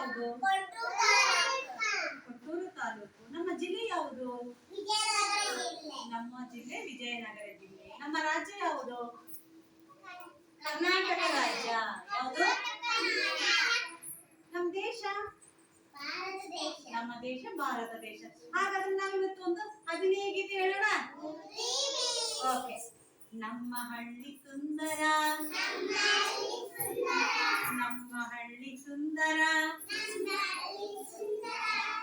ಯಾವುದು? ಕೊಟ್ಟೂರು ತಾಲೂಕು. ನಮ್ಮ ಜಿಲ್ಲೆ ಯಾವುದು? ನಮ್ಮ ಜಿಲ್ಲೆ ವಿಜಯನಗರ ಜಿಲ್ಲೆ. ನಮ್ಮ ರಾಜ್ಯ ಯಾವುದು? ಕರ್ನಾಟಕ ರಾಜ್ಯ. ಯಾವುದು? ನಮ್ಮ ದೇಶ? ನಮ್ಮ ದೇಶ ಭಾರತ ದೇಶ. ಹಾಗಾದ್ರೆ ನಾವಿವತ್ತು ಒಂದು ಅಭಿನಯ ಗೀತೆ ಹೇಳೋಣ. ಓಕೆ. ನಮ್ಮ ಹಳ್ಳಿ ಸುಂದರ, ನಮ್ಮ ಹಳ್ಳಿ ಸುಂದರ,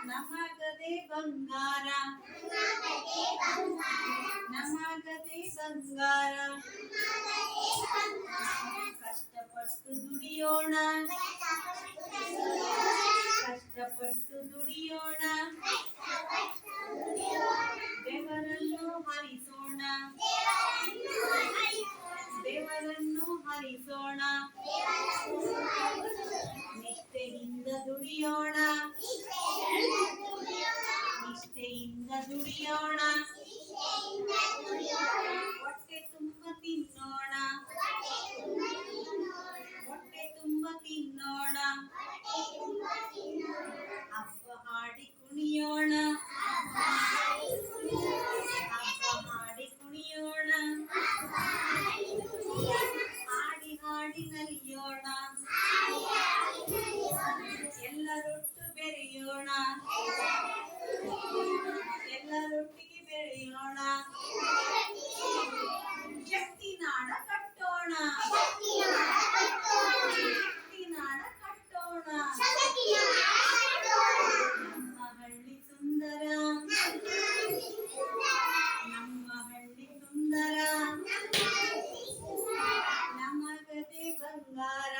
ನಮಗದೆ ಬಂಗಾರ, ನಮಗದೆ ಬಂಗಾರ. ಕಷ್ಟಪಟ್ಟು ದುಡಿಯೋಣ, ಕಷ್ಟಪಟ್ಟು ದುಡಿಯೋಣ, ಬೆವರನ್ನು ಹರಿಸೋಣ, ದೇವರನ್ನು ಹರಿಸೋಣ, ನಿಷ್ಠೆಯಿಂದ ದುಡಿಯೋಣ, ನಿಷ್ಠೆಯಿಂದ ದುಡಿಯೋಣ, ಹೊಟ್ಟೆ ತುಂಬ ತಿನ್ನೋಣ, ಹೊಟ್ಟೆ ತುಂಬ ತಿನ್ನೋಣ, ಹಬ್ಬ ಹಾಡಿ ಕುಣಿಯೋಣ, ಹಬ್ಬ ಹಾಡಿ ಕುಣಿಯೋಣ, ಹಾಡಿ ಹಾಡಿ ನಲಿಯೋಣ, ಎಲ್ಲರೊಟ್ಟು ಬೆರೆಯೋಣ, ಎಲ್ಲರೊಟ್ಟಿಗೆ ಬೆರೆಯೋಣ, ಶಕ್ತಿ ನಾಡ ಕಟ್ಟೋಣ, ಶಕ್ತಿ ನಾಡ ಕಟ್ಟೋಣ. ನಮ್ಮ ಹಳ್ಳಿ ಸುಂದರ, ನಮ್ಮ ಹಳ್ಳಿ ಸುಂದರ, ನಮಗದೆ ಬಂಗಾರ,